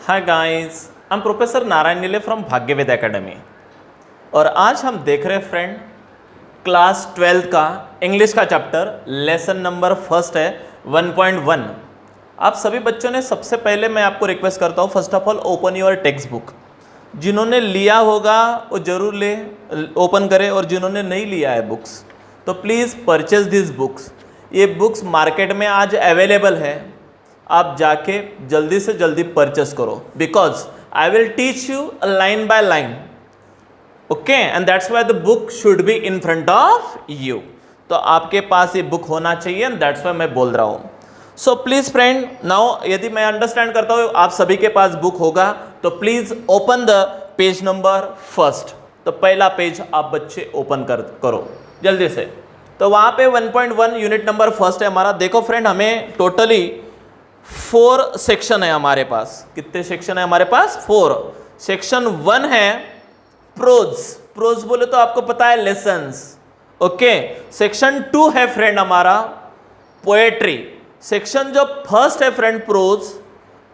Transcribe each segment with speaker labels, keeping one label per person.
Speaker 1: Hi guys, I am professor Narayan नीले from भाग्यवेद academy. और आज हम देख रहे हैं फ्रेंड क्लास 12 का इंग्लिश का चैप्टर, लेसन नंबर फर्स्ट है 1.1। आप सभी बच्चों ने सबसे पहले मैं आपको रिक्वेस्ट करता हूँ, first of all open your text book. जिन्होंने लिया होगा वो जरूर ले ओपन करें, और जिन्होंने नहीं लिया है बुक्स तो प्लीज़ परचेज दिस बुक्स। ये बुक्स मार्केट में आज अवेलेबल है, आप जाके जल्दी से जल्दी परचेस करो, because I will teach you line by line, okay, and that's why the book should be in front of you. तो आपके पास ये बुक होना चाहिए, एंड दैट्स वाई मैं बोल रहा हूँ। सो प्लीज फ्रेंड, नाउ यदि मैं अंडरस्टैंड करता हूँ आप सभी के पास बुक होगा, तो please open the page number first. तो पहला पेज आप बच्चे ओपन करो जल्दी से। तो वहाँ पे 1.1 यूनिट नंबर फर्स्ट है हमारा। देखो फ्रेंड, हमें टोटली 4 सेक्शन है हमारे पास। कितने सेक्शन है हमारे पास? 4। सेक्शन 1 है प्रोज। प्रोज बोले तो आपको पता है लेसन्स, ओके। सेक्शन 2 है फ्रेंड हमारा पोएट्री। सेक्शन जो फर्स्ट है फ्रेंड प्रोज,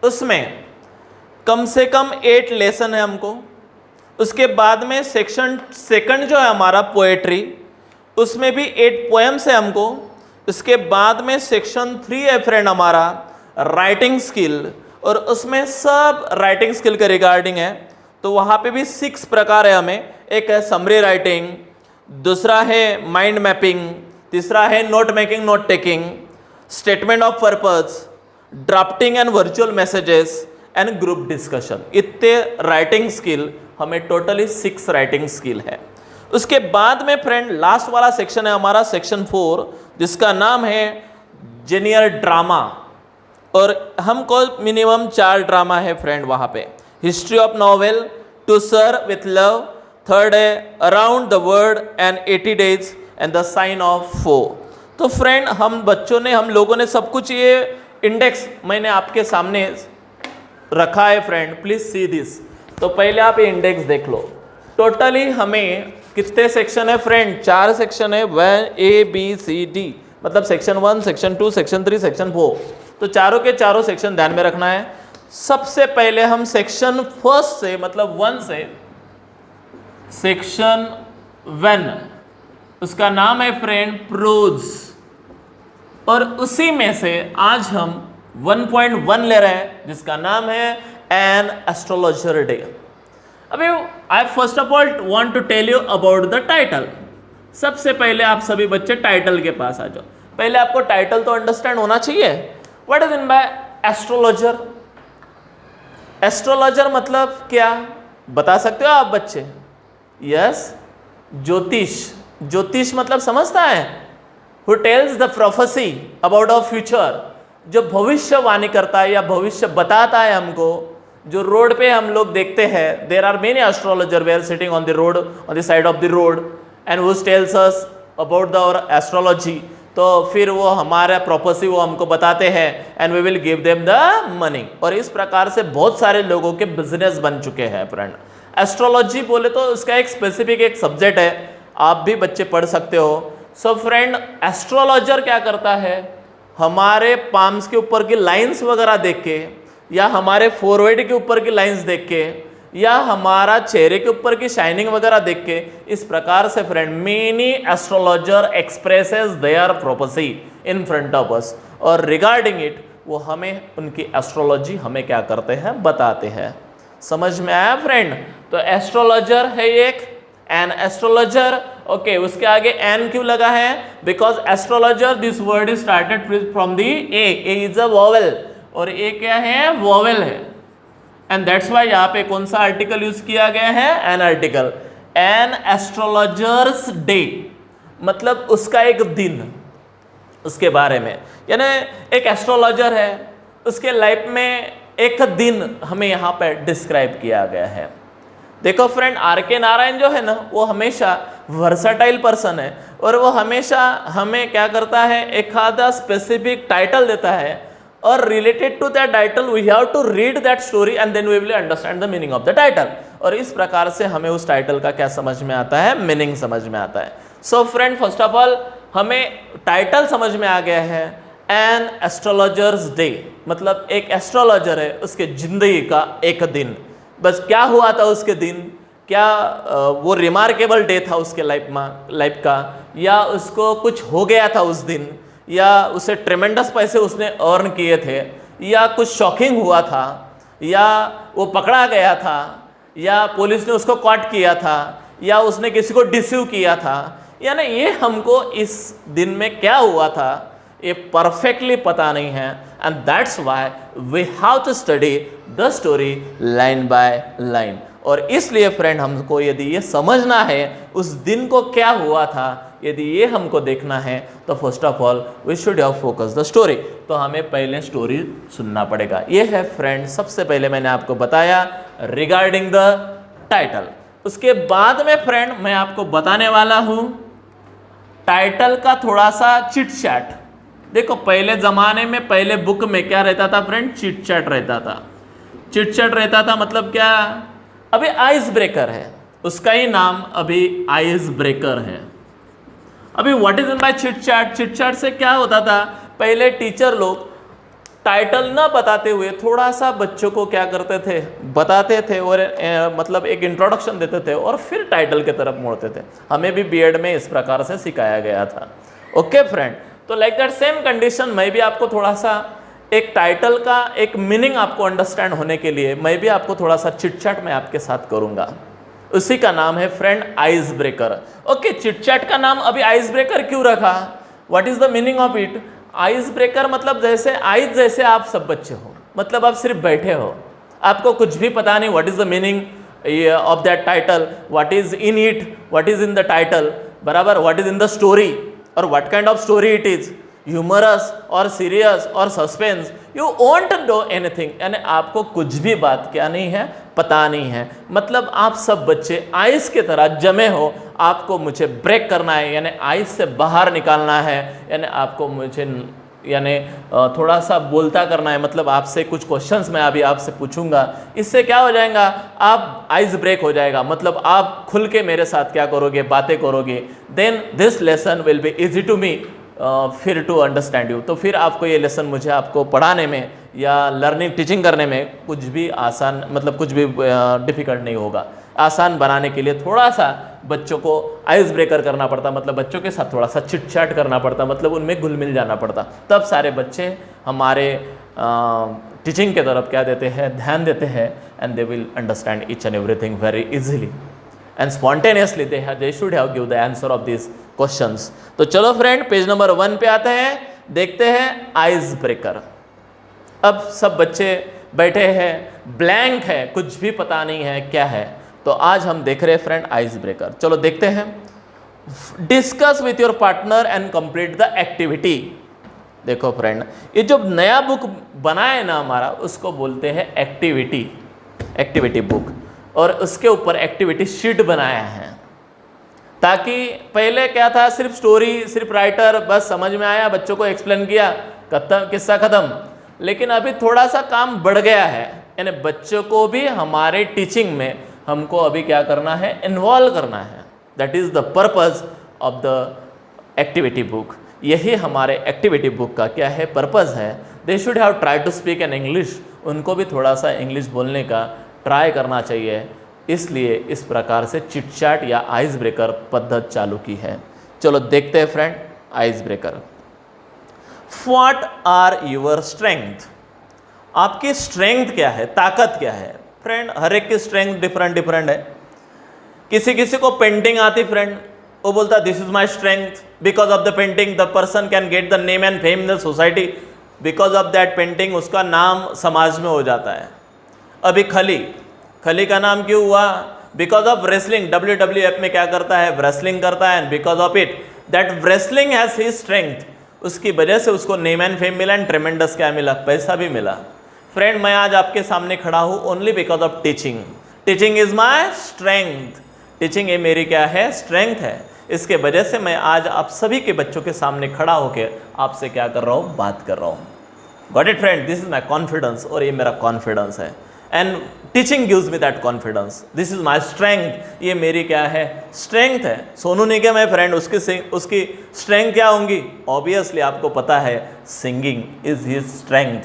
Speaker 1: उसमें कम से कम 8 लेसन है हमको। उसके बाद में सेक्शन सेकंड जो है हमारा पोएट्री, उसमें भी 8 पोएम्स है हमको। उसके बाद में सेक्शन 3 है फ्रेंड हमारा राइटिंग स्किल, और उसमें सब राइटिंग स्किल के रिगार्डिंग है। तो वहाँ पे भी 6 प्रकार है हमें। एक है समरी राइटिंग, दूसरा है माइंड मैपिंग, तीसरा है note making note taking, statement of purpose, drafting and virtual messages and group discussion. इतने राइटिंग स्किल हमें टोटली 6 राइटिंग स्किल है। उसके बाद में फ्रेंड लास्ट वाला सेक्शन है हमारा सेक्शन 4, जिसका नाम है जेनियर ड्रामा। और हमको मिनिमम 4 ड्रामा है फ्रेंड वहाँ पे। History of novel, to sir with love, third है around the world and 80 days and the sign of 4। तो फ्रेंड हम लोगों ने सब कुछ ये इंडेक्स मैंने आपके सामने रखा है फ्रेंड, प्लीज सी दिस। तो पहले आप ये इंडेक्स देख लो। टोटली हमें कितने सेक्शन है फ्रेंड? 4 सेक्शन है, 1 A B C D, मतलब सेक्शन 1, सेक्शन 2, सेक्शन 3, सेक्शन 4। तो चारों के चारों सेक्शन ध्यान में रखना है। सबसे पहले हम सेक्शन फर्स्ट से, मतलब 1 से सेक्शन 1, उसका नाम है फ्रेंड प्रोज, और उसी में से आज हम 1.1 ले रहे हैं, जिसका नाम है एन एस्ट्रोलॉजर डे। अभी I first of all want to tell you about the title. सबसे पहले आप सभी बच्चे टाइटल के पास आ जाओ। पहले आपको टाइटल तो अंडरस्टैंड होना चाहिए। What is mean bye astrologer? Astrologer मतलब क्या बता सकते हो आप बच्चे? यस, ज्योतिष। ज्योतिष मतलब समझता है? Who tells the prophecy about a future, जो भविष्यवाणी करता है या भविष्य बताता है हमको। जो रोड पे हम लोग देखते हैं, there are many astrologer they are sitting on the road, on the side of the road, and who tells us about the astrology. तो फिर वो हमारा प्रोफेसी वो हमको बताते हैं, and we will give them the money. और इस प्रकार से बहुत सारे लोगों के बिजनेस बन चुके हैं फ्रेंड। एस्ट्रोलॉजी बोले तो उसका एक स्पेसिफिक एक सब्जेक्ट है, आप भी बच्चे पढ़ सकते हो। सो फ्रेंड, एस्ट्रोलॉजर क्या करता है? हमारे पाम्स के ऊपर की लाइंस वगैरह देख के, या हमारे फोरहेड के ऊपर की लाइंस देख के, या हमारा चेहरे के ऊपर की शाइनिंग वगैरह देख के, इस प्रकार से friend many astrologer expresses their prophecy in front of us, और रिगार्डिंग इट वो हमें उनकी एस्ट्रोलॉजी हमें क्या करते हैं, बताते हैं। समझ में आया फ्रेंड? तो एस्ट्रोलॉजर है एक, एन एस्ट्रोलॉजर, ओके। उसके आगे एन क्यों लगा है? Because astrologer this word is started from the A is a vowel, और ए क्या है? वॉवेल है, एंड दैट्स वाई यहाँ पे कौन सा आर्टिकल यूज किया गया है? An article. An astrologers day मतलब उसका एक दिन, उसके बारे में, यानी एक एस्ट्रोलॉजर है, उसके लाइफ में एक दिन हमें यहाँ पे डिस्क्राइब किया गया है। देखो फ्रेंड, R.K. नारायण जो है ना, वो हमेशा वर्साटाइल पर्सन है, और वो हमेशा हमें क्या करता है, एक आधा स्पेसिफिक टाइटल देता है, और related to that title we have to read that story and then we will understand the meaning of the title. और इस प्रकार से हमें उस टाइटल का क्या समझ में आता है? मीनिंग समझ में आता है। So friend, first of all हमें टाइटल समझ में आ गया है, एन एस्ट्रोलॉजर्स डे, मतलब एक एस्ट्रोलॉजर है उसके ज़िंदगी का एक दिन, बस क्या हुआ था उसके दिन, क्या वो रिमार्केबल डे था उसके लाइफ का, या उसको कुछ हो गया था उस दिन, या उसे ट्रेमेंडस पैसे उसने अर्न किए थे, या कुछ शॉकिंग हुआ था, या वो पकड़ा गया था, या पुलिस ने उसको कॉट किया था, या उसने किसी को डिसीव किया था, यानी ये हमको इस दिन में क्या हुआ था ये परफेक्टली पता नहीं है। And that's why we have to study the story line by line. और इसलिए फ्रेंड हमको यदि ये समझना है उस दिन को क्या हुआ था, यदि ये हमको देखना है, तो first of all we should have focus the story. तो हमें पहले स्टोरी सुनना पड़ेगा। ये है फ्रेंड, सबसे पहले मैंने आपको बताया रिगार्डिंग द टाइटल। उसके बाद में फ्रेंड मैं आपको बताने वाला हूँ टाइटल का थोड़ा सा चिट चैट। देखो पहले ज़माने में पहले बुक में क्या रहता था फ्रेंड, चिट चैट रहता था। चिट चैट रहता था मतलब क्या, अभी आइस ब्रेकर है, उसका ही नाम अभी आइस ब्रेकर है। अभी what is in by chit chat, chit chat से क्या होता था, पहले टीचर लोग टाइटल ना बताते हुए थोड़ा सा बच्चों को क्या करते थे, बताते थे और मतलब एक इंट्रोडक्शन देते थे और फिर टाइटल की तरफ मोड़ते थे। हमें भी बीएड में इस प्रकार से सिखाया गया था। ओके फ्रेंड, तो लाइक दैट सेम कंडीशन मैं भी आपको थोड़ा सा एक टाइटल का एक मीनिंग आपको अंडरस्टैंड होने के लिए मैं भी आपको थोड़ा सा चिट चैट में आपके साथ करूंगा। उसी का नाम है friend ice breaker. Okay, chit chat का नाम अभी आइस ब्रेकर क्यों रखा, what is the meaning of it. Ice breaker मतलब जैसे आइस जैसे आप सब बच्चे हो, मतलब आप सिर्फ बैठे हो, आपको कुछ भी पता नहीं what is the meaning of that title, what is in it, what is in the title, बराबर, what is in the story और what kind of story it is, humorous और सीरियस और suspense, you won't know anything, यानी आपको कुछ भी बात क्या नहीं है, पता नहीं है। मतलब आप सब बच्चे आइस की तरह जमे हो, आपको मुझे ब्रेक करना है, यानी आइस से बाहर निकालना है, यानी आपको मुझे यानी थोड़ा सा बोलता करना है। मतलब आपसे कुछ क्वेश्चंस मैं अभी आपसे पूछूंगा, इससे क्या हो जाएगा, आप आइस ब्रेक हो जाएगा, मतलब आप खुल के मेरे साथ क्या करोगे, बातें करोगे, then this lesson will be easy to me फिर टू अंडरस्टैंड यू। तो फिर आपको ये लेसन मुझे आपको पढ़ाने में या लर्निंग टीचिंग करने में कुछ भी आसान, मतलब कुछ भी डिफ़िकल्ट नहीं होगा। आसान बनाने के लिए थोड़ा सा बच्चों को आइस ब्रेकर करना पड़ता, मतलब बच्चों के साथ थोड़ा सा चिट चैट करना पड़ता, मतलब उनमें घुल मिल जाना पड़ता, तब सारे बच्चे हमारे टीचिंग के तरफ क्या देते हैं, ध्यान देते हैं, and they will understand each and everything very easily and spontaneously they should have give the answer of this questions. तो चलो फ्रेंड पेज नंबर 1 पे आते हैं, देखते हैं आइस ब्रेकर। अब सब बच्चे बैठे हैं, ब्लैंक है, कुछ भी पता नहीं है क्या है। तो आज हम देख रहे हैं फ्रेंड आइस ब्रेकर। चलो देखते हैं। Discuss with your partner and complete the activity. देखो फ्रेंड, ये जो नया बुक बना है ना हमारा, उसको बोलते हैं एक्टिविटी, एक्टिविटी बुक, और उसके ऊपर एक्टिविटी शीट बनाया है, ताकि पहले क्या था, सिर्फ स्टोरी, सिर्फ राइटर, बस समझ में आया, बच्चों को एक्सप्लेन किया, खत्म, किस्सा खत्म। लेकिन अभी थोड़ा सा काम बढ़ गया है, यानी बच्चों को भी हमारे टीचिंग में हमको अभी क्या करना है, इन्वॉल्व करना है। That is the purpose of the activity book. यही हमारे एक्टिविटी बुक का क्या है, पर्पज़ है। They should have try to speak in English, उनको भी थोड़ा सा इंग्लिश बोलने का ट्राई करना चाहिए, इसलिए इस प्रकार से चिट चैट या आइस ब्रेकर पद्धत चालू की है। चलो देखते हैं friend ice breaker. What are your strength, आपकी स्ट्रेंथ क्या है, ताकत क्या है। फ्रेंड हर एक की स्ट्रेंथ डिफरेंट डिफरेंट है। किसी किसी को पेंटिंग आती फ्रेंड, वो बोलता this is my strength, because of the painting the person can get the name and fame in the society, because of that painting उसका नाम समाज में हो जाता है। अभी खली, खली का नाम क्यों हुआ, बिकॉज ऑफ रेसलिंग, WWF में क्या करता है, रेसलिंग करता है, and because of it that wrestling has his strength, उसकी वजह से उसको नेम एंड फेम मिला एंड ट्रेमेंडस क्या मिला, पैसा भी मिला। फ्रेंड मैं आज आपके सामने खड़ा हूँ only because of teaching. Teaching is my strength, teaching ये मेरी क्या है, स्ट्रेंथ है। इसके वजह से मैं आज आप सभी के बच्चों के सामने खड़ा होकर आपसे क्या कर रहा हूँ, बात कर रहा हूँ। Got it friend, this is my confidence, और ये मेरा कॉन्फिडेंस है। And teaching gives me that confidence, this is my strength, ये मेरी क्या है, स्ट्रेंथ है। सोनू निगम है फ्रेंड, उसकी स्ट्रेंथ क्या होंगी, ऑब्वियसली आपको पता है सिंगिंग इज हिज स्ट्रेंथ,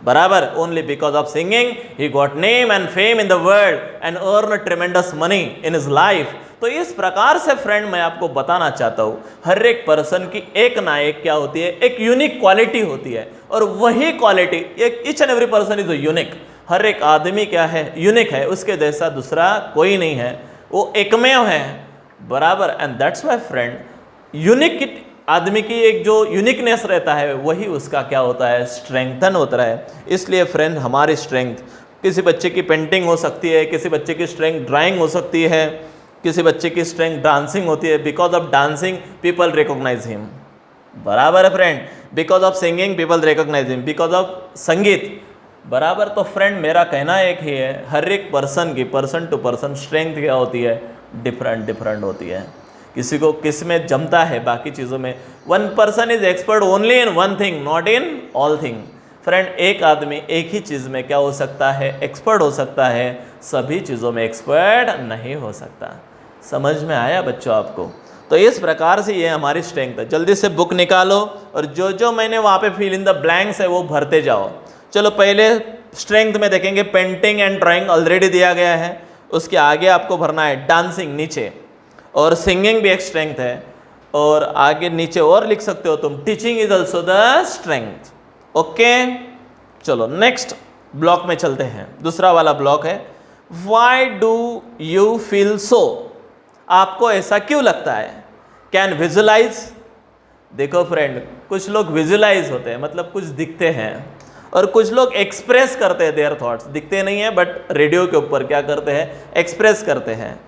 Speaker 1: बराबर। Only because of singing he got name and fame in the world and earn ट्रेमेंडस money in his life. तो इस प्रकार से फ्रेंड मैं आपको बताना चाहता हूँ, हर एक पर्सन की एक ना एक क्या होती है, एक यूनिक क्वालिटी होती है, और वही क्वालिटी, एक each and every person is unique, हर एक आदमी क्या है, यूनिक है, उसके जैसा दूसरा कोई नहीं है, वो एकमेव है, बराबर। And that's why friend, unique आदमी की एक जो यूनिकनेस रहता है वही उसका क्या होता है, स्ट्रेंथन होता है। इसलिए फ्रेंड हमारी स्ट्रेंथ, किसी बच्चे की पेंटिंग हो सकती है, किसी बच्चे की स्ट्रेंथ ड्राइंग हो सकती है, किसी बच्चे की स्ट्रेंथ डांसिंग होती है, because of dancing people recognise him, बराबर है friend. Because of singing people recognise him, because of संगीत, बराबर। तो फ्रेंड मेरा कहना एक ही है, हर एक पर्सन की पर्सन टू पर्सन स्ट्रेंथ क्या होती है, डिफरेंट होती है। किसी को किस में जमता है, बाकी चीज़ों में। One person is expert only in one thing, not in all thing. Friend एक आदमी एक ही चीज़ में क्या हो सकता है, एक्सपर्ट हो सकता है, सभी चीज़ों में एक्सपर्ट नहीं हो सकता। समझ में आया बच्चों आपको? तो इस प्रकार से ये हमारी स्ट्रेंथ है। जल्दी से बुक निकालो और जो जो मैंने वहाँ पे फिल इन द ब्लैंक्स है वो भरते जाओ। चलो पहले स्ट्रेंथ में देखेंगे, पेंटिंग एंड ड्राइंग ऑलरेडी दिया गया है, उसके आगे आपको भरना है डांसिंग नीचे, और सिंगिंग भी एक स्ट्रेंथ है, और आगे नीचे और लिख सकते हो तुम, teaching is also the strength. Okay, चलो नेक्स्ट ब्लॉक में चलते हैं। दूसरा वाला ब्लॉक है, why do you feel so, आपको ऐसा क्यों लगता है। कैन विजुलाइज, देखो फ्रेंड कुछ लोग विजुलाइज होते हैं, मतलब कुछ दिखते हैं, और कुछ लोग एक्सप्रेस करते हैं देयर थॉट्स, दिखते नहीं है बट रेडियो के ऊपर क्या करते हैं, एक्सप्रेस करते हैं।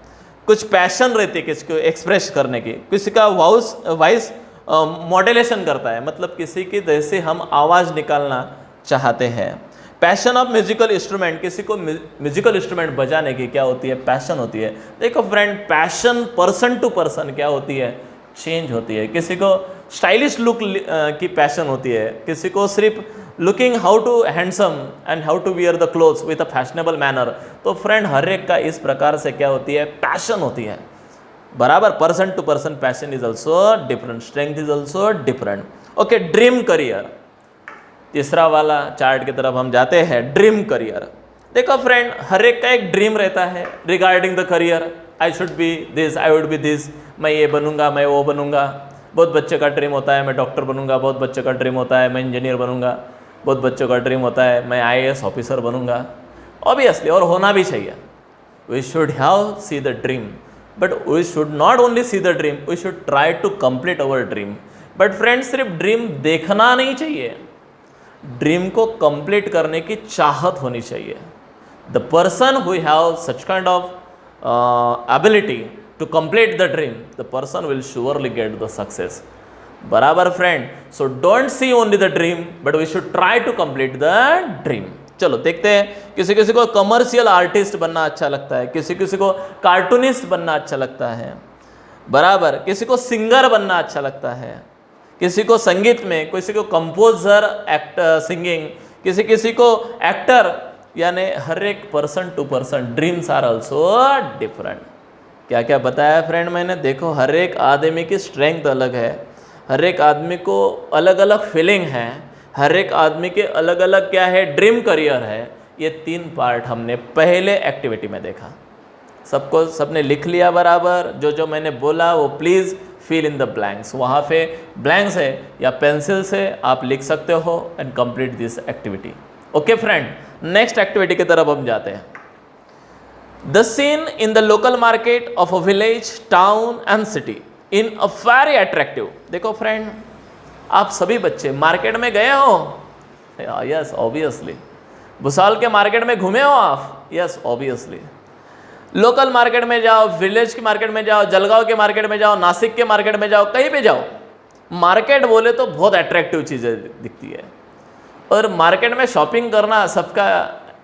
Speaker 1: कुछ पैशन रहती है किसी को एक्सप्रेस करने की, किसी का वॉइस मॉड्यूलेशन करता है, मतलब किसी की जैसे हम आवाज़ निकालना चाहते हैं। पैशन ऑफ म्यूजिकल इंस्ट्रूमेंट, किसी को म्यूजिकल इंस्ट्रूमेंट बजाने की क्या होती है, पैशन होती है। देखो friend passion person to person क्या होती है, चेंज होती है। किसी को स्टाइलिश लुक की पैशन होती है, किसी को सिर्फ looking how to handsome and how to wear the clothes with a fashionable manner. तो फ्रेंड हर एक का इस प्रकार से क्या होती है, पैशन होती है, बराबर। Person to person passion is also different, strength is also different. Okay, dream career, तीसरा वाला चार्ट की तरफ हम जाते हैं। ड्रीम करियर, देखो फ्रेंड हर एक का एक ड्रीम रहता है regarding the career. I should be this, I would be this, मैं ये बनूंगा, मैं वो बनूंगा। बहुत बच्चे का ड्रीम होता है मैं डॉक्टर बनूंगा, बहुत बच्चे का ड्रीम होता है मैं इंजीनियर बनूंगा, बहुत बच्चों का ड्रीम होता है मैं IAS ऑफिसर बनूंगा। ऑब्वियसली, और होना भी चाहिए। We should have see the dream, but we should not only see the dream, we should try to complete our dream. But friends सिर्फ ड्रीम देखना नहीं चाहिए, ड्रीम को कंप्लीट करने की चाहत होनी चाहिए। The person who have such kind of ability to complete the dream, the person will surely get the success, बराबर friend. So don't see only the dream but we should try to complete the dream. चलो देखते हैं, किसी किसी को commercial artist बनना अच्छा लगता है, किसी किसी को कार्टूनिस्ट बनना अच्छा लगता है, बराबर। किसी को सिंगर बनना अच्छा लगता है, किसी को संगीत में, किसी को कंपोजर, एक्टर, सिंगिंग, किसी किसी को एक्टर। यानी हर एक person to person dreams are also different. क्या क्या बताया फ्रेंड मैंने, देखो हर एक आदमी की स्ट्रेंथ अलग है, हर एक आदमी को अलग अलग फीलिंग है, हर एक आदमी के अलग अलग क्या है, ड्रीम करियर है। ये 3 पार्ट हमने पहले एक्टिविटी में देखा। सबको सबने लिख लिया बराबर, जो जो मैंने बोला वो please fill in the blanks, वहाँ पे ब्लैंक्स है या पेंसिल से आप लिख सकते हो and complete this activity. Okay friend, next activity की तरफ हम जाते हैं। The seen in the local market of a village, town and city in a very attractive. देखो फ्रेंड आप सभी बच्चे मार्केट में गए हो, यस ऑब्वियसली। भुसावल के मार्केट में घूमे हो आप, यस ऑब्वियसली। लोकल मार्केट में जाओ, विलेज की मार्केट में जाओ, जलगांव के मार्केट में जाओ, नासिक के मार्केट में जाओ, कहीं पे जाओ, मार्केट बोले तो बहुत अट्रैक्टिव चीज़ें दिखती है। और मार्केट में शॉपिंग करना सबका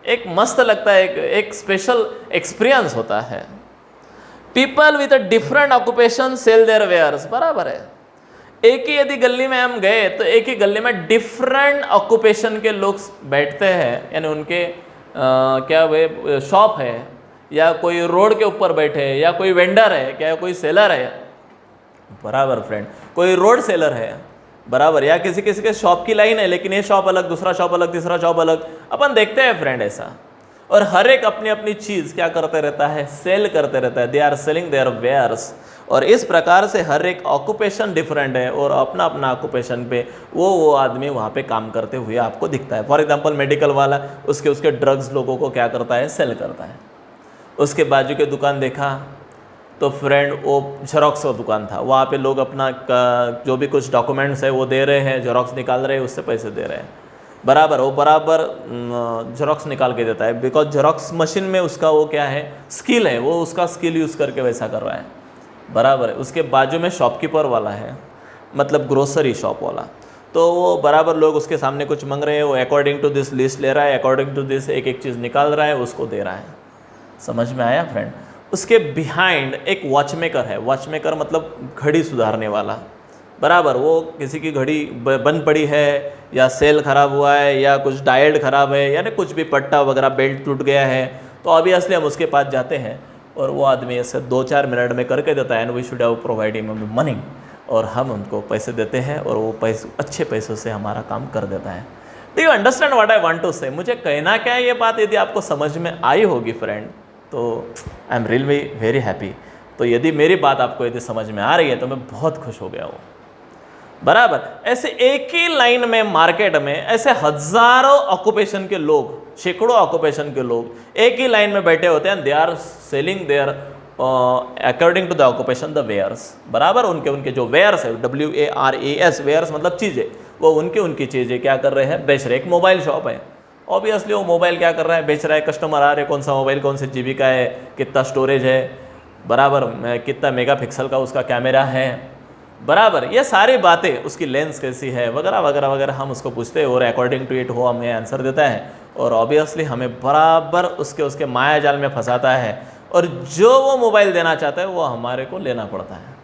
Speaker 1: एक मस्त लगता है, एक स्पेशल एक्सपीरियंस होता है। People with a different occupation sell their wares, बराबर है। एक ही यदि गली में हम गए तो एक ही गली में डिफरेंट ऑक्यूपेशन के लोग बैठते हैं, यानी उनके क्या वे शॉप है, या कोई रोड के ऊपर बैठे है, या कोई वेंडर है, क्या कोई सेलर है, बराबर फ्रेंड, कोई रोड सेलर है, बराबर, या किसी किसी के शॉप की लाइन है लेकिन ये शॉप अलग, दूसरा शॉप अलग, तीसरा शॉप अलग, अपन देखते हैं फ्रेंड ऐसा। और हर एक अपनी अपनी चीज़ क्या करते रहता है, सेल करते रहता है, they are selling their wares. और इस प्रकार से हर एक ऑक्यूपेशन डिफरेंट है और अपना अपना ऑक्यूपेशन पे वो आदमी वहाँ पे काम करते हुए आपको दिखता है। फॉर एग्जांपल मेडिकल वाला उसके ड्रग्स लोगों को क्या करता है, सेल करता है। उसके बाजू के दुकान देखा तो फ्रेंड वो जेरोक्स का दुकान था, वहाँ पे लोग अपना जो भी कुछ डॉक्यूमेंट्स है वो दे रहे हैं, जेरोक्स निकाल रहे हैं, उससे पैसे दे रहे हैं, बराबर। वो बराबर जेरोक्स निकाल के देता है, बिकॉज जेरोक्स मशीन में उसका वो क्या है, स्किल है, वो उसका स्किल यूज़ करके वैसा कर रहा है, बराबर है। उसके बाजू में शॉपकीपर वाला है, मतलब ग्रोसरी शॉप वाला, तो वो बराबर लोग उसके सामने कुछ मांग रहे हैं, वो अकॉर्डिंग टू दिस लिस्ट ले रहा है, अकॉर्डिंग टू दिस एक एक चीज़ निकाल रहा है, उसको दे रहा है। समझ में आया फ्रेंड? उसके बिहाइंड एक वॉचमेकर है, वॉचमेकर मतलब घड़ी सुधारने वाला, बराबर। वो किसी की घड़ी बंद पड़ी है या सेल ख़राब हुआ है या कुछ डायल ख़राब है, यानी कुछ भी पट्टा वगैरह बेल्ट टूट गया है, तो ऑब्वियसली हम उसके पास जाते हैं और वो आदमी ऐसे 2-4 मिनट में करके देता है, and we should have provide him money, और हम उनको पैसे देते हैं और वो पैसे अच्छे पैसों से हमारा काम कर देता है। Do you understand what I want to say? मुझे कहना क्या है, ये बात यदि आपको समझ में आई होगी फ्रेंड, तो I am really very happy. तो यदि मेरी बात आपको यदि समझ में आ रही है तो मैं बहुत खुश हो गया हूँ, बराबर। ऐसे एक ही लाइन में मार्केट में ऐसे हजारों ऑक्यूपेशन के लोग, सैकड़ों ऑक्यूपेशन के लोग एक ही लाइन में बैठे होते हैं, they are selling their according to the occupation the wares, बराबर। उनके जो वेयर्स है, WARES, वेयर्स मतलब चीज़ें, वो उनकी चीज़ें क्या कर रहे हैं, बेच रहे। एक मोबाइल शॉप है, ऑब्वियसली वो मोबाइल क्या कर रहा है, बेच रहा है। कस्टमर आ रहे, कौन सा मोबाइल, कौन से GB का है, कितना स्टोरेज है, बराबर, कितना मेगापिक्सल का उसका कैमरा है, बराबर। ये सारी बातें, उसकी लेंस कैसी है, वगैरह वगैरह वगैरह हम उसको पूछते हैं और अकॉर्डिंग टू इट वो हमें आंसर देता है, और ऑब्वियसली हमें बराबर उसके माया जाल में फंसाता है, और जो वो मोबाइल देना चाहता है वो हमारे को लेना पड़ता है।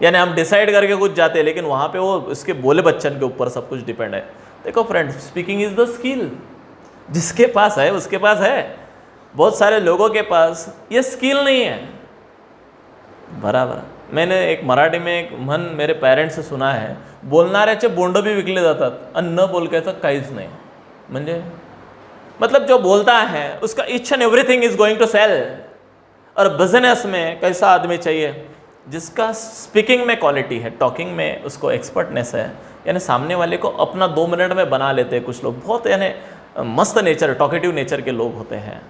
Speaker 1: यानी हम डिसाइड करके कुछ जाते हैं, लेकिन वहाँ पे वो उसके बोले बच्चन के ऊपर सब कुछ डिपेंड है। देखो friend, speaking is the skill, जिसके पास है उसके पास है। बहुत सारे लोगों के पास ये स्किल नहीं है, बराबर। मैंने एक मराठी में एक म्हण मेरे पेरेंट्स से सुना है, बोलणाऱ्याचे बोंड भी विकले जातात आणि न बोलक्याचं काहीच नाही। म्हणजे मतलब जो बोलता है उसका each and everything is going to sell. और बिजनेस में कैसा आदमी चाहिए, जिसका स्पीकिंग में क्वालिटी है, टॉकिंग में उसको एक्सपर्टनेस है, यानी सामने वाले को अपना 2 मिनट में बना लेते हैं। कुछ लोग बहुत यानी मस्त नेचर, टॉकेटिव नेचर के लोग होते हैं,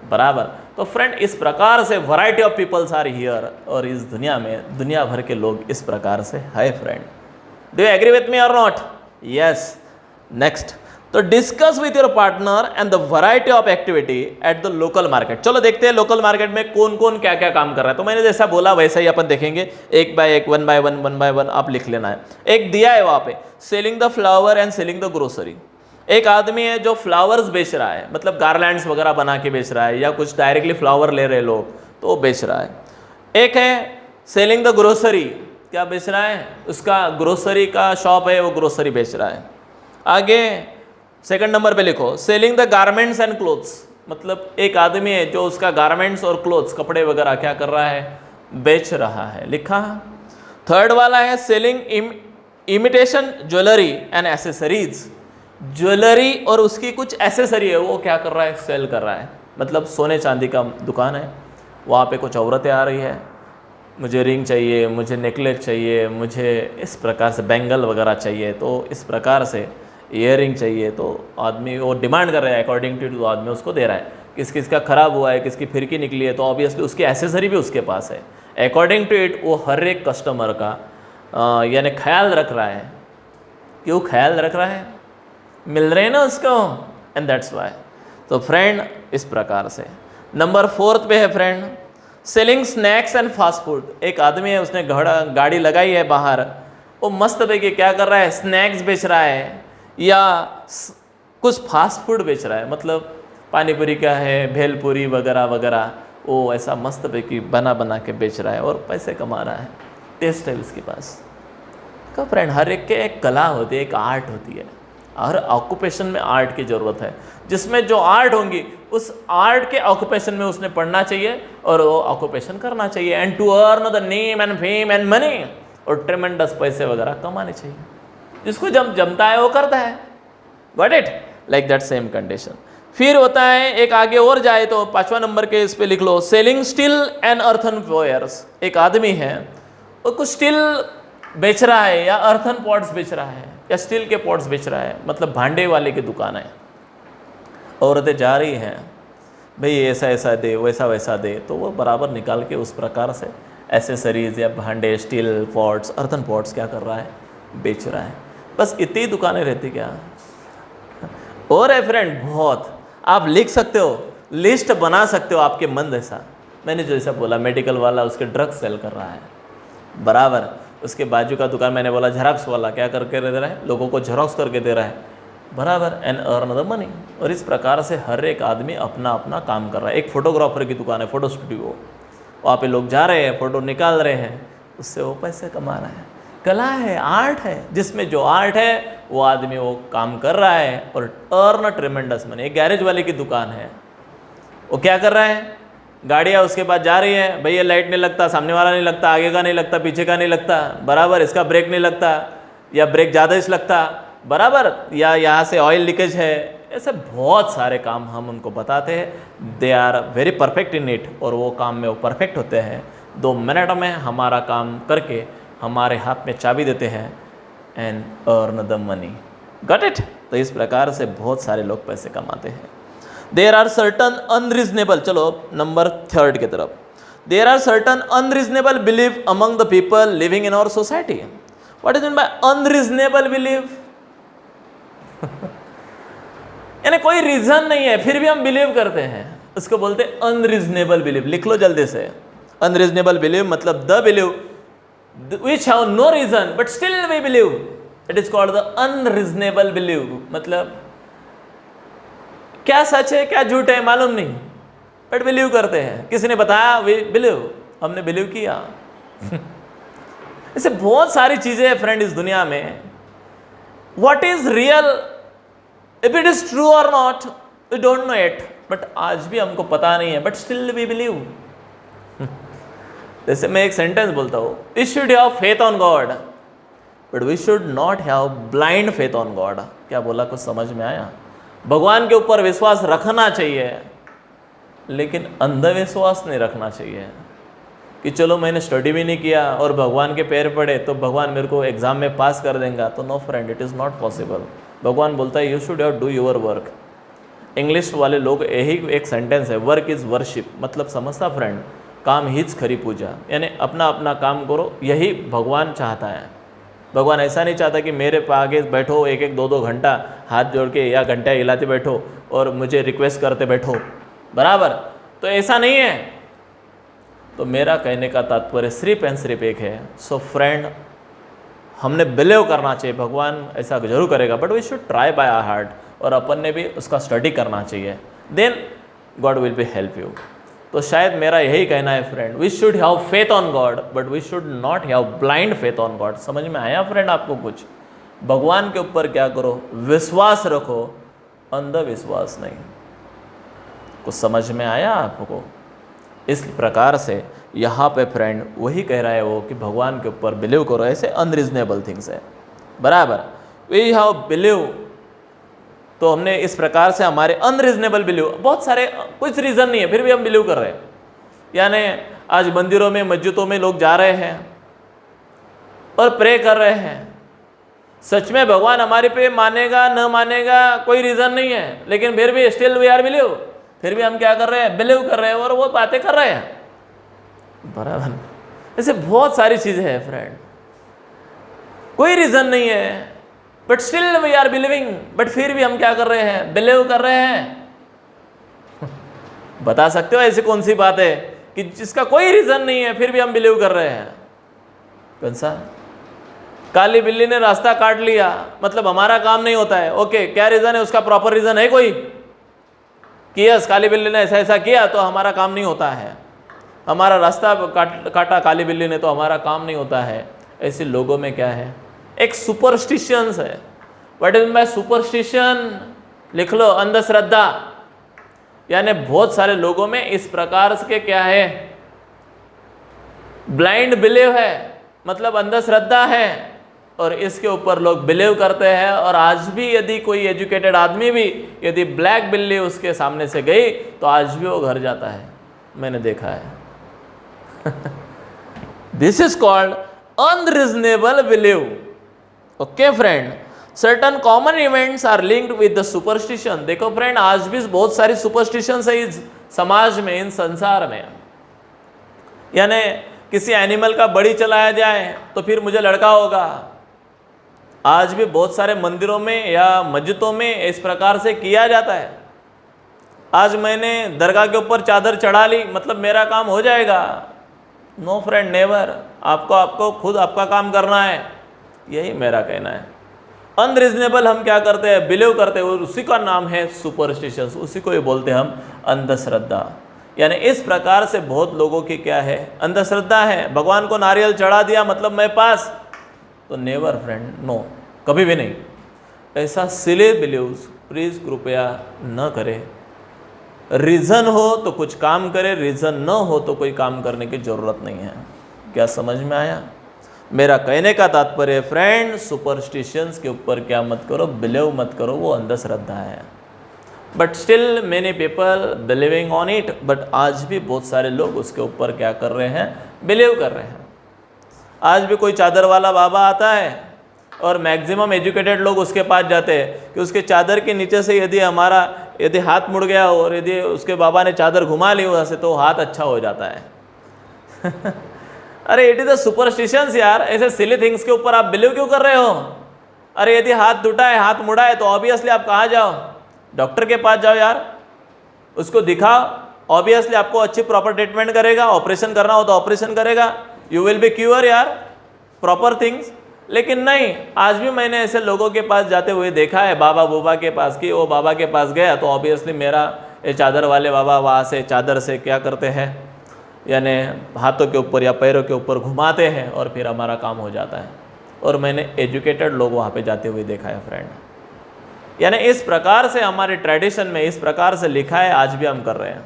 Speaker 1: बराबर। तो फ्रेंड, इस प्रकार से variety of peoples are here, और इस दुनिया में दुनिया भर के लोग इस प्रकार से है friend. Do you agree with me और नॉट? यस। नेक्स्ट, तो discuss with your partner and the variety of activity at the local market. चलो देखते हैं लोकल मार्केट में कौन कौन क्या क्या काम कर रहा है। तो मैंने जैसा बोला वैसा ही अपन देखेंगे, एक बाय एक, वन बाय वन आप लिख लेना है। एक दिया है वहाँ पे, selling the flower and selling the grocery. एक आदमी है जो फ्लावर्स बेच रहा है, मतलब गार्लैंड्स वगैरह बना के बेच रहा है, या कुछ डायरेक्टली फ्लावर ले रहे लोग तो वो बेच रहा है। एक है सेलिंग द ग्रोसरी, क्या बेच रहा है, उसका ग्रोसरी का शॉप है, वो ग्रोसरी बेच रहा है। आगे सेकंड नंबर पे लिखो, selling the garments and clothes, मतलब एक आदमी है जो उसका गारमेंट्स और क्लोथ्स, कपड़े वगैरह क्या कर रहा है, बेच रहा है, लिखा। थर्ड वाला है selling imitation jewellery and accessories, jewellery और उसकी कुछ एसेसरी है वो क्या कर रहा है, सेल कर रहा है। मतलब सोने चांदी का दुकान है, वहाँ पे कुछ औरतें आ रही है, मुझे रिंग चाहिए, मुझे नेकलेस चाहिए, मुझे इस प्रकार से बैंगल वगैरह चाहिए, तो इस प्रकार से ईयरिंग चाहिए, तो आदमी वो डिमांड कर रहा है, अकॉर्डिंग टू तो आदमी उसको दे रहा है। किस का ख़राब हुआ है, किसकी फिरकी निकली है, तो ऑब्वियसली उसकी एसेसरी भी उसके पास है। अकॉर्डिंग टू इट वो हर एक कस्टमर का यानी ख्याल रख रहा है। क्यों ख्याल रख रहा है, मिल रहे हैं ना उसको, एंड दैट्स वाई। तो फ्रेंड, इस प्रकार से। नंबर 4 पे है friend, selling snacks and fast food. एक आदमी है, उसने गाड़ी लगाई है बाहर, वो मस्त पैकी क्या कर रहा है, स्नैक्स बेच रहा है या कुछ फास्ट फूड बेच रहा है, मतलब पानीपुरी का है, भेलपुरी वगैरह वगैरह, वो ऐसा मस्त पैकी बना के बेच रहा है और पैसे कमा रहा है, टेस्ट है उसके पास। तो फ्रेंड, हर एक के एक कला होती है, एक आर्ट होती है, हर ऑक्यूपेशन में आर्ट की ज़रूरत है, जिसमें जो आर्ट होंगी उस आर्ट के ऑक्यूपेशन में उसने पढ़ना चाहिए और वो ऑक्यूपेशन करना चाहिए, and to earn the name and fame and money, और ट्रेमेंडस पैसे वगैरह कमाने चाहिए। जिसको जब जमता है वो करता है। Got it? Like that same condition. फिर होता है एक आगे और जाए तो 5वां नंबर के इस पे लिख लो, selling steel and earthen wares. एक आदमी है वो कुछ स्टील बेच रहा है या अर्थन पॉट्स बेच रहा है या स्टील के पॉट्स बेच रहा है, मतलब भांडे वाले की दुकान है। औरतें जा रही हैं, भाई ऐसा ऐसा दे, वैसा वैसा दे, तो वो बराबर निकाल के उस प्रकार से एसेसरीज या भांडे, स्टील पॉट्स, अर्थन पॉट्स क्या कर रहा है, बेच रहा है। बस इतनी दुकानें रहती क्या? और है फ्रेंड बहुत, आप लिख सकते हो, लिस्ट बना सकते हो आपके मन जैसा। मैंने जैसा बोला, मेडिकल वाला उसके ड्रग्स सेल कर रहा है, बराबर। उसके बाजू का दुकान मैंने बोला झेरॉक्स वाला क्या करके दे रहा है, लोगों को झेरॉक्स करके दे रहा है, बराबर, एंड अर्न द मनी। और इस प्रकार से हर एक आदमी अपना अपना काम कर रहा है। एक फोटोग्राफर की दुकान है, फोटो स्टूडियो, वहाँ पे लोग जा रहे हैं, फ़ोटो निकाल रहे हैं, उससे वो पैसे कमा रहे हैं। कला है, आर्ट है, जिसमें जो आर्ट है वो आदमी वो काम कर रहा है और अर्न ट्रेमेंडस मनी। एक गैरेज वाले की दुकान है, वो क्या कर रहा है, गाड़ियाँ उसके पास जा रही है, भैया लाइट नहीं लगता, सामने वाला नहीं लगता, आगे का नहीं लगता, पीछे का नहीं लगता, बराबर, इसका ब्रेक नहीं लगता या ब्रेक ज़्यादा इस लगता, बराबर, या यहाँ से ऑयल लीकेज है। ऐसे बहुत सारे काम हम उनको बताते हैं, they are very perfect in it, और वो काम में वो परफेक्ट होते हैं। 2 मिनट में हमारा काम करके हमारे हाथ में चाबी देते हैं, and earn the money. Got it? तो इस प्रकार से बहुत सारे लोग पैसे कमाते हैं। देर आर सर्टन अनरीजनेबल, चलो नंबर 3 की तरफ। There are certain unreasonable believe among the people living in our society. What is mean by unreasonable believe? यानी कोई रीजन नहीं है फिर भी हम बिलीव करते हैं, उसको बोलते हैं अनरीजनेबल बिलीव। लिख लो जल्दी से, अनरीजनेबल बिलीव मतलब the believe which have no reason but still we believe, it is called the unreasonable belief। मतलब क्या सच है क्या झूठ है मालूम नहीं, बट बिलीव करते हैं। किसी ने बताया, वी बिलीव, हमने बिलीव किया। ऐसे बहुत सारी चीजें हैं फ्रेंड इस दुनिया में। What is real, if it is true और not, we don't know it, but आज भी हमको पता नहीं है, बट स्टिल वी बिलीव। जैसे मैं एक सेंटेंस बोलता हूँ, we should have faith on God but we should not have blind faith on God. क्या बोला, कुछ समझ में आया? भगवान के ऊपर विश्वास रखना चाहिए लेकिन अंधविश्वास नहीं रखना चाहिए कि चलो मैंने स्टडी भी नहीं किया और भगवान के पैर पड़े तो भगवान मेरे को एग्जाम में पास कर देगा। तो no friend, it is not possible. भगवान बोलता है you should have do your work. English वाले लोग यही एक सेंटेंस है, वर्क इज़ वर्शिप, मतलब समझता फ्रेंड, काम हीच खरी पूजा, यानी अपना अपना काम करो, यही भगवान चाहता है। भगवान ऐसा नहीं चाहता कि मेरे आगे बैठो 1-2 घंटा हाथ जोड़ के या घंटा हिलाते बैठो और मुझे रिक्वेस्ट करते बैठो, बराबर, तो ऐसा नहीं है। तो मेरा कहने का तात्पर्य सिर्फ एंड सिर्फ एक है, सो फ्रेंड, हमने बिलीव करना चाहिए भगवान ऐसा जरूर करेगा, but we should try by our heart, और अपन ने भी उसका स्टडी करना चाहिए, then God will be help you. तो शायद मेरा यही कहना है friend, we should have faith on God but we should not have blind faith on God. समझ में आया फ्रेंड आपको? कुछ भगवान के ऊपर क्या करो, विश्वास रखो, अंधविश्वास नहीं। कुछ समझ में आया आपको? इस प्रकार से यहाँ पे फ्रेंड वही कह रहा है वो कि भगवान के ऊपर बिलीव करो, ऐसे अनरीजनेबल थिंग्स है, बराबर। वी हैव बिलीव, तो हमने इस प्रकार से हमारे अनरीजनेबल बिलीव, बहुत सारे कुछ रीज़न नहीं है फिर भी हम बिलीव कर रहे हैं। यानी आज मंदिरों में मस्जिदों में लोग जा रहे हैं और प्रे कर रहे हैं, सच में भगवान हमारे पे मानेगा न मानेगा कोई रीज़न नहीं है, लेकिन फिर भी स्टिल वी आर बिलीव, फिर भी हम क्या कर रहे हैं, बिलीव कर रहे हैं और वो बातें कर रहे हैं, बराबर। ऐसे बहुत सारी चीज़ें हैं फ्रेंड, कोई रीज़न नहीं है but still we are believing, but फिर भी हम क्या कर रहे हैं, बिलीव कर रहे हैं। बता सकते हो ऐसी कौन सी बात है कि जिसका कोई रीजन नहीं है फिर भी हम बिलीव कर रहे हैं? कौन सा? काली बिल्ली ने रास्ता काट लिया, मतलब हमारा काम नहीं होता है, ओके, क्या रीजन है उसका? प्रॉपर रीजन है कोई कि यस काली बिल्ली ने ऐसा ऐसा किया तो हमारा काम नहीं होता है, हमारा रास्ता काटा काली बिल्ली ने तो हमारा काम नहीं होता है। ऐसे लोगों में क्या है, एक सुपरस्टिशियंस है, व्हाट इज बाय सुपरस्टिशन, लिख लो अंधश्रद्धा। यानी बहुत सारे लोगों में इस प्रकार के क्या है, ब्लाइंड बिलीव है, मतलब अंधश्रद्धा है, और इसके ऊपर लोग बिलीव करते हैं। और आज भी यदि कोई एजुकेटेड आदमी भी यदि ब्लैक बिल्ली उसके सामने से गई तो आज भी वो घर जाता है, मैंने देखा है। This is called unreasonable believe. Okay friend, certain common events are linked with the superstition. देखो फ्रेंड, आज भी बहुत सारी सुपरस्टिशन है इस समाज में, इन संसार में। यानी किसी एनिमल का बड़ी चलाया जाए तो फिर मुझे लड़का होगा। आज भी बहुत सारे मंदिरों में या मस्जिदों में इस प्रकार से किया जाता है। आज मैंने दरगाह के ऊपर चादर चढ़ा ली मतलब मेरा काम हो जाएगा। No friend, never. आपको खुद आपका काम करना है, यही मेरा कहना है। अनरीजनेबल हम क्या करते हैं, बिलीव करते हैं, उसी का नाम है सुपरस्टिशंस, उसी को ही बोलते हैं हम अंधश्रद्धा। यानी इस प्रकार से बहुत लोगों की क्या है, अंधश्रद्धा है। भगवान को नारियल चढ़ा दिया मतलब मैं पास, तो नेवर फ्रेंड, नो, कभी भी नहीं। ऐसा सिले बिलीव्स प्लीज कृपया न करें। रीज़न हो तो कुछ काम करे, रीज़न न हो तो कोई काम करने की ज़रूरत नहीं है। क्या समझ में आया? मेरा कहने का तात्पर्य फ्रेंड, सुपरस्टिशंस के ऊपर क्या मत करो, बिलीव मत करो, वो अंधश्रद्धा है। But still many people believing on it. But आज भी बहुत सारे लोग उसके ऊपर क्या कर रहे हैं, बिलीव कर रहे हैं। आज भी कोई चादर वाला बाबा आता है और मैक्सिमम एजुकेटेड लोग उसके पास जाते हैं कि उसके चादर के नीचे से यदि हाथ मुड़ गया और यदि उसके बाबा ने चादर घुमा ली वहाँ से तो हाथ अच्छा हो जाता है। अरे इट इज़ अ सुपरस्टिशंस यार, ऐसे सिली थिंग्स के ऊपर आप बिलीव क्यों कर रहे हो? अरे यदि हाथ टूटा है, हाथ मुड़ा है तो ऑब्वियसली आप कहाँ जाओ, डॉक्टर के पास जाओ यार, उसको दिखाओ। ऑब्वियसली आपको अच्छी प्रॉपर ट्रीटमेंट करेगा, ऑपरेशन करना हो तो ऑपरेशन करेगा, यू विल बी क्योर यार, प्रॉपर थिंग्स। लेकिन नहीं, आज भी मैंने ऐसे लोगों के पास जाते हुए देखा है, बाबा बूबा के पास, कि वो बाबा के पास गया तो ऑब्वियसली मेरा ये चादर वाले बाबा वहाँ से चादर से क्या करते हैं, यानी हाथों के ऊपर या पैरों के ऊपर घुमाते हैं और फिर हमारा काम हो जाता है। और मैंने एजुकेटेड लोग वहाँ पे जाते हुए देखा है फ्रेंड। यानी इस प्रकार से हमारे ट्रेडिशन में इस प्रकार से लिखा है, आज भी हम कर रहे हैं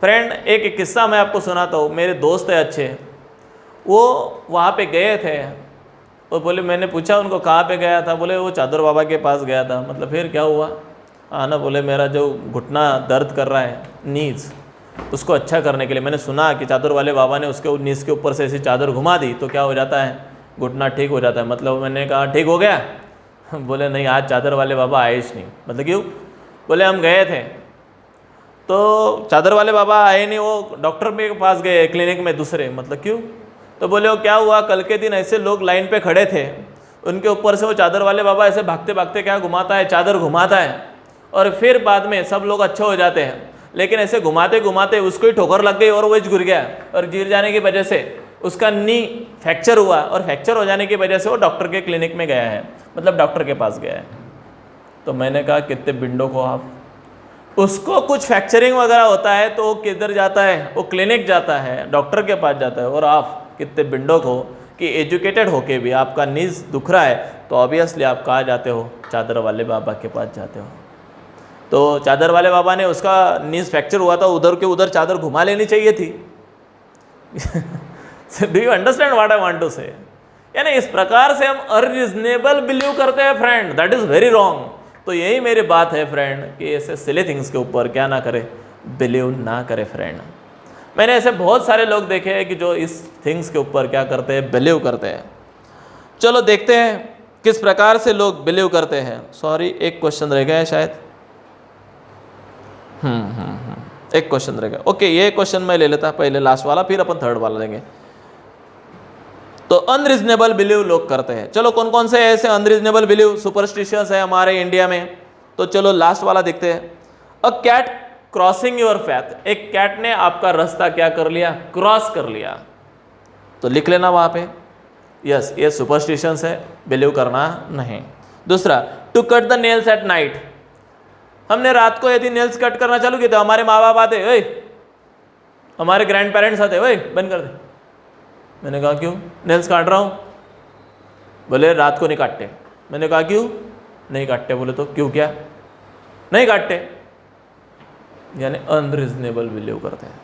Speaker 1: फ्रेंड। एक किस्सा मैं आपको सुनाता हूँ। मेरे दोस्त है अच्छे, वो वहाँ पे गए थे और बोले, मैंने पूछा उनको कहाँ पे गया था, बोले वो चादर बाबा के पास गया था। मतलब फिर क्या हुआ? हाँ ना, बोले मेरा जो घुटना दर्द कर रहा है, नीज, उसको अच्छा करने के लिए मैंने सुना कि चादर वाले बाबा ने उसके नीज के ऊपर से ऐसी चादर घुमा दी तो क्या हो जाता है, घुटना ठीक हो जाता है। मतलब मैंने कहा ठीक हो गया? बोले नहीं, आज चादर वाले बाबा आए ही नहीं। मतलब क्यों? बोले हम गए थे तो चादर वाले बाबा आए नहीं, वो डॉक्टर के पास गए क्लिनिक में दूसरे। मतलब क्यों? तो बोले वो क्या हुआ, कल के दिन ऐसे लोग लाइन पे खड़े थे, उनके ऊपर से वो चादर वाले बाबा ऐसे भागते भागते क्या घुमाता है, चादर घुमाता है, और फिर बाद में सब लोग अच्छे हो जाते हैं। लेकिन ऐसे घुमाते घुमाते उसको ही ठोकर लग गई और वो गिर गया, और गिर जाने की वजह से उसका नी फ्रैक्चर हुआ, और फ्रैक्चर हो जाने की वजह से वो डॉक्टर के क्लिनिक में गया है, मतलब डॉक्टर के पास गया है। तो मैंने कहा कितने बिंडो को आप, उसको कुछ फ्रैक्चरिंग वगैरह होता है तो वो किधर जाता है, वो क्लिनिक जाता है, डॉक्टर के पास जाता है। और आप कितने बिंडो को कि एजुकेटेड होके भी आपका नीज दुख रहा है तो ऑब्वियसली आप कहाँ जाते हो, चादर वाले बाबा के पास जाते हो। तो चादर वाले बाबा ने, उसका नीज फ्रैक्चर हुआ था, उधर के उधर चादर घुमा लेनी चाहिए थी। Do you understand what I want to say? यानी इस प्रकार से हम अनरीजनेबल बिलीव करते हैं friend, that is very wrong. तो यही मेरी बात है फ्रेंड कि ऐसे सिली थिंग्स के ऊपर क्या ना करे, बिलीव ना करे फ्रेंड। मैंने ऐसे बहुत सारे लोग देखे हैं कि जो इस थिंग्स के ऊपर क्या करते हैं, बिलीव करते हैं। चलो देखते हैं किस प्रकार से लोग बिलीव करते हैं। सॉरी, एक क्वेश्चन रह गया है शायद। एक क्वेश्चन रह गया। ओके, ये क्वेश्चन मैं ले लेता पहले, लास्ट वाला, फिर अपन थर्ड वाला लेंगे। तो अनरीजनेबल बिलीव लोग करते हैं। चलो कौन कौन से ऐसे अनरीजनेबल बिलीव, सुपरस्टिशियस है हमारे इंडिया में। तो चलो लास्ट वाला देखते हैं। A cat crossing your path, एक कैट ने आपका रास्ता क्या कर लिया, क्रॉस कर लिया। तो लिख लेना वहाँ पे, यस ये सुपरस्टिशंस है, बिलीव करना नहीं। दूसरा, to cut the nails at night, हमने रात को यदि नेल्स कट करना चालू किया तो हमारे माँ बाप आते, ओए, हमारे ग्रैंड पेरेंट्स आते, ओए बंद कर दे। मैंने कहा क्यों? नेल्स काट रहा हूँ। बोले रात को नहीं काटते। मैंने कहा क्यों? नहीं काटते बोले तो क्यों, क्या नहीं काटते, यानी अनरीजनेबल बिलीव करते हैं।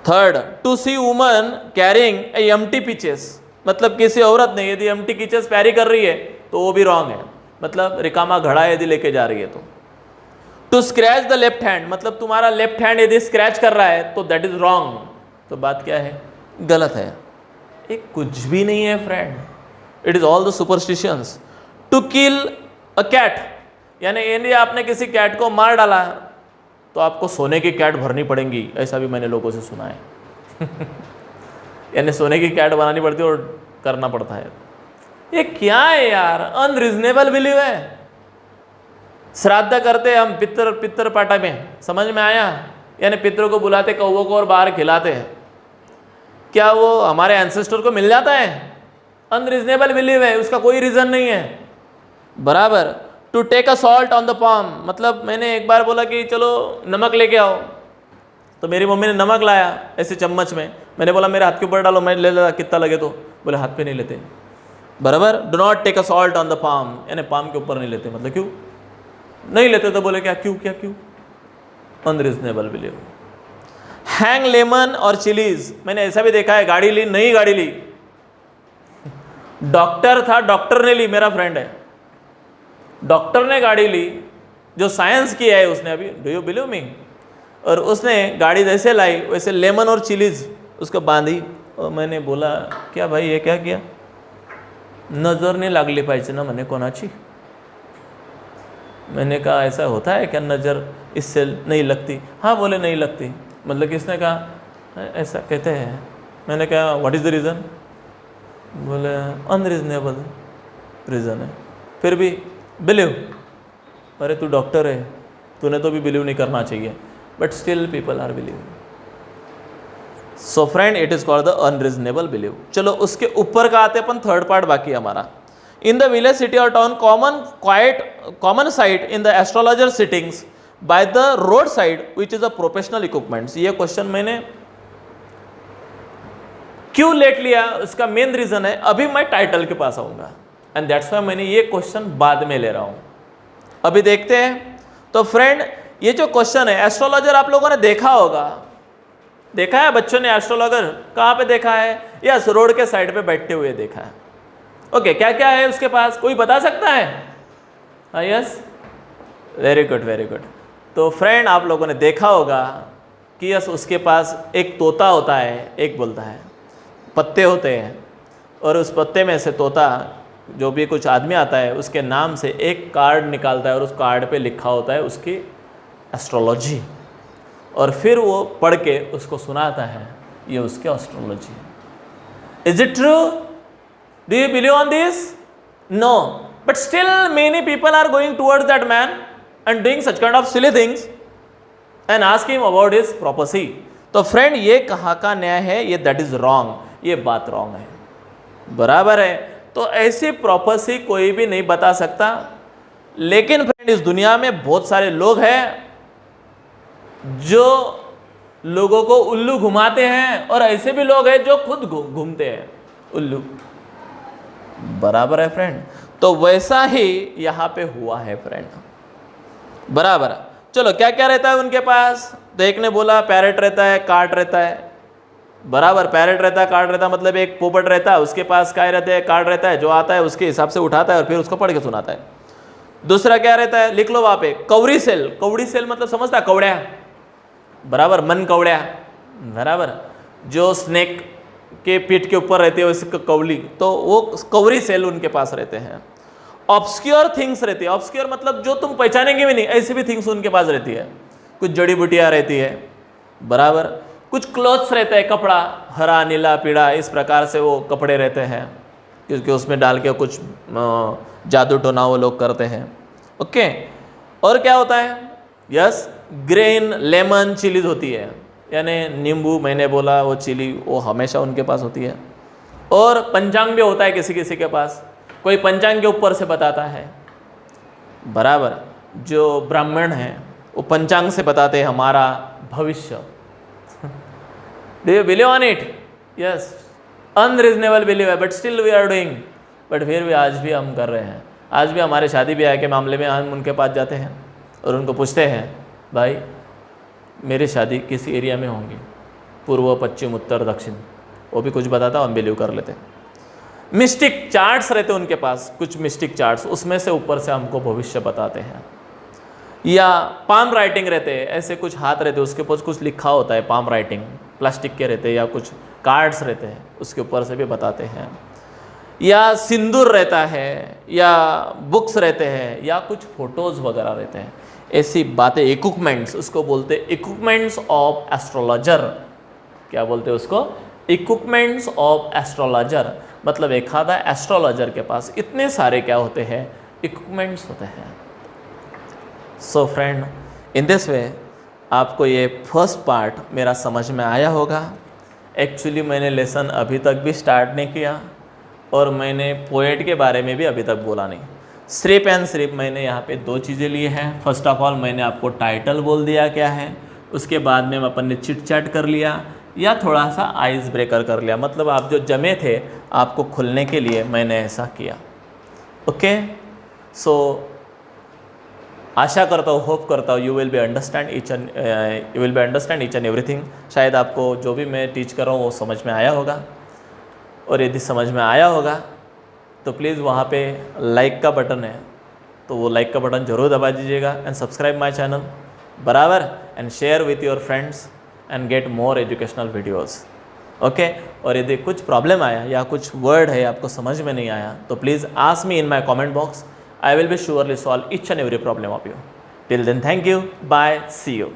Speaker 1: Third, to see woman carrying a empty pitches, मतलब किसी औरत ने यदि एम्प्टी पिचेस कैरी कर रही है तो वो भी रॉन्ग है, मतलब रिकामा घड़ा यदि लेके जा रही है तो। To scratch the left hand, मतलब तुम्हारा लेफ्ट हैंड यदि स्क्रैच कर रहा है तो दैट इज रॉन्ग, तो बात क्या है, गलत है। ये कुछ भी नहीं है friend, it is all the superstitions. To kill a cat, यानी यदि आपने किसी कैट को मार डाला तो आपको सोने की कैट भरनी पड़ेगी, ऐसा भी मैंने लोगों से सुना है। यानी सोने की कैट बनानी पड़ती है और करना पड़ता है। ये क्या है यार, अनरीजनेबल बिलीव है। श्राद्ध करते हम पितर पाटा में, समझ में आया, यानी पितरों को बुलाते कौवों को और बाहर खिलाते हैं, क्या वो हमारे एंसेस्टर को मिल जाता है? अनरीजनेबल बिलीव है, उसका कोई रीजन नहीं है। बराबर। To take a salt on the palm, मतलब मैंने एक बार बोला कि चलो नमक लेके आओ, तो मेरी मम्मी ने नमक लाया ऐसे चम्मच में, मैंने बोला मेरे हाथ के ऊपर डालो, मैं ले लेता कितना लगे, तो बोले हाथ पे नहीं लेते। बराबर। Do not take a salt on the palm, यानी पाम के ऊपर नहीं लेते, मतलब क्यों नहीं लेते, तो बोले क्या क्यों, क्या क्यों, अनरीजनेबल बिलीव। हैंग लेमन और चिलीज, मैंने ऐसा भी देखा है, गाड़ी ली, नई गाड़ी ली, डॉक्टर था, डॉक्टर ने ली, मेरा फ्रेंड है, डॉक्टर ने गाड़ी ली, जो साइंस किया है उसने अभी, डू यू बिलीव मी, और उसने गाड़ी जैसे लाई वैसे लेमन और चिलीज उसको बांधी, और मैंने बोला क्या भाई ये क्या किया, नजर नहीं लागली पाहिजे ना मैंने कोणाची। मैंने कहा ऐसा होता है क्या, नज़र इससे नहीं लगती? हाँ बोले नहीं लगती, मतलब किसने कहा, ऐसा कहते हैं। मैंने कहा व्हाट इज़ द रीज़न, बोले अनरीजनेबल रीज़न है, फिर भी बिलीव। अरे तू डॉक्टर है, तूने तो भी बिलीव नहीं करना चाहिए, but still people are believing. So friend, it is called the unreasonable believe. चलो उसके ऊपर का आते अपन, थर्ड पार्ट बाकी हमारा। In the village, city or town, common sight in the astrologer sittings by the roadside, which is a professional equipment. ये question मैंने क्यों लेट लिया, उसका मेन रीजन है, अभी मैं टाइटल के पास आऊंगा, एंड दैट्स वाई मैंने ये क्वेश्चन बाद में ले रहा हूं। अभी देखते हैं। तो फ्रेंड, ये जो क्वेश्चन है, एस्ट्रोलॉजर आप लोगों ने देखा होगा, देखा है बच्चों ने एस्ट्रोलॉजर कहाँ पे देखा है? यस, रोड के साइड पे बैठते हुए देखा है। ओके, क्या क्या है उसके पास, कोई बता सकता है? हाँ, yes, very good very good. तो फ्रेंड, आप लोगों ने देखा होगा कि यस, उसके पास एक तोता होता है, एक बोलता है, पत्ते होते हैं, और उस पत्ते में से तोता, जो भी कुछ आदमी आता है, उसके नाम से एक कार्ड निकालता है, और उस कार्ड पे लिखा होता है उसकी एस्ट्रोलॉजी, और फिर वो पढ़ के उसको सुनाता है, ये उसके एस्ट्रोलॉजी है। Is it true? Do you believe on this? No. But still many people are going towards that man and doing such kind of silly things and ask him about his prophecy. तो friend, ये कहाँ का न्याय है? ये that is wrong, ये बात wrong है। बराबर है। तो ऐसी प्रोफेसी कोई भी नहीं बता सकता, लेकिन फ्रेंड इस दुनिया में बहुत सारे लोग हैं जो लोगों को उल्लू घुमाते हैं, और ऐसे भी लोग हैं जो खुद घूमते हैं उल्लू। बराबर है फ्रेंड। तो वैसा ही यहाँ पे हुआ है फ्रेंड। बराबर। चलो, क्या क्या रहता है उनके पास? तो एक ने बोला पैरेट रहता है, कार्ड रहता है। बराबर, पैरेट रहता है, कार्ड रहता है, मतलब एक पोपट रहता है, उसके पास क्या रहता है, कार्ड रहता है, जो आता है उसके हिसाब से उठाता है और फिर उसको पढ़ के सुनाता है। दूसरा क्या रहता है, लिख लो वहाँ पे, कौड़ी सेल। कौड़ी सेल मतलब समझता है, कौड़िया। बराबर, मन कौड़िया। बराबर, जो स्नेक के पीठ के ऊपर रहती है वैसे कौली, तो वो कौरी सेल उनके पास रहते हैं। ऑब्सक्योर थिंग्स रहती है, ऑब्सक्योर मतलब जो तुम पहचानेंगे भी नहीं, ऐसी भी थिंग्स उनके पास रहती है। कुछ जड़ी बूटियाँ रहती है। बराबर, कुछ क्लॉथ्स रहता है, कपड़ा, हरा नीला पीला, इस प्रकार से वो कपड़े रहते हैं, क्योंकि उसमें डाल के कुछ जादू टोना वो लोग करते हैं। ओके, और क्या होता है? यस, ग्रीन लेमन चिलीज होती है, यानी नींबू, मैंने बोला वो चिली, वो हमेशा उनके पास होती है। और पंचांग भी होता है किसी किसी के पास, कोई पंचांग के ऊपर से बताता है। बराबर, जो ब्राह्मण हैं वो पंचांग से बताते हैं हमारा भविष्य। Do you believe on it? Yes, unreasonable believe है, but still we are doing, but फिर भी आज भी हम कर रहे हैं। आज भी हमारे शादी ब्याह के मामले में हम उनके पास जाते हैं और उनको पूछते हैं, भाई मेरी शादी किस एरिया में होंगी, पूर्व, पश्चिम, उत्तर, दक्षिण, वो भी कुछ बताता, हम बिलीव कर लेते। मिस्टिक चार्ट्स रहते उनके पास, कुछ मिस्टिक चार्ट्स, उसमें से ऊपर से हमको भविष्य बताते हैं। या पाम राइटिंग रहते हैं, ऐसे कुछ हाथ रहते हैं उसके ऊपर कुछ लिखा होता है, पाम राइटिंग, प्लास्टिक के रहते हैं, या कुछ कार्ड्स रहते हैं उसके ऊपर से भी बताते हैं। या सिंदूर रहता है, या बुक्स रहते हैं, या कुछ फोटोज़ वगैरह रहते हैं, ऐसी बातें, इक्विपमेंट्स, उसको बोलते हैं इक्विपमेंट्स ऑफ एस्ट्रोलॉजर। क्या बोलते हैं उसको? Equipments of astrologer. मतलब एक आधा एस्ट्रोलॉजर के पास इतने सारे क्या होते हैं? इक्विपमेंट्स होते हैं। So friend, in this way आपको ये फर्स्ट पार्ट मेरा समझ में आया होगा। एक्चुअली मैंने लेसन अभी तक भी स्टार्ट नहीं किया और मैंने पोएट के बारे में भी अभी तक बोला नहीं। सिर्फ एंड सिर्फ मैंने यहाँ पे 2 चीज़ें ली हैं। फर्स्ट ऑफ ऑल मैंने आपको टाइटल बोल दिया क्या है, उसके बाद में अपन ने चिट चैट कर लिया या थोड़ा सा आइस ब्रेकर कर लिया, मतलब आप जो जमे थे आपको खुलने के लिए मैंने ऐसा किया। ओके, सो आशा करता हूँ, होप करता हूँ you will be understand each and everything. शायद आपको जो भी मैं टीच कर रहा हूँ वो समझ में आया होगा, और यदि समझ में आया होगा तो प्लीज़ वहाँ पे लाइक का बटन है तो वो लाइक का बटन ज़रूर दबा दीजिएगा, एंड सब्सक्राइब माय चैनल बराबर, and share with your friends and get more educational videos. Okay, और यदि कुछ प्रॉब्लम आया या कुछ वर्ड है आपको समझ में नहीं आया तो please ask me in my comment box. I will be surely solve each and every problem of you. Till then, thank you. Bye. See you.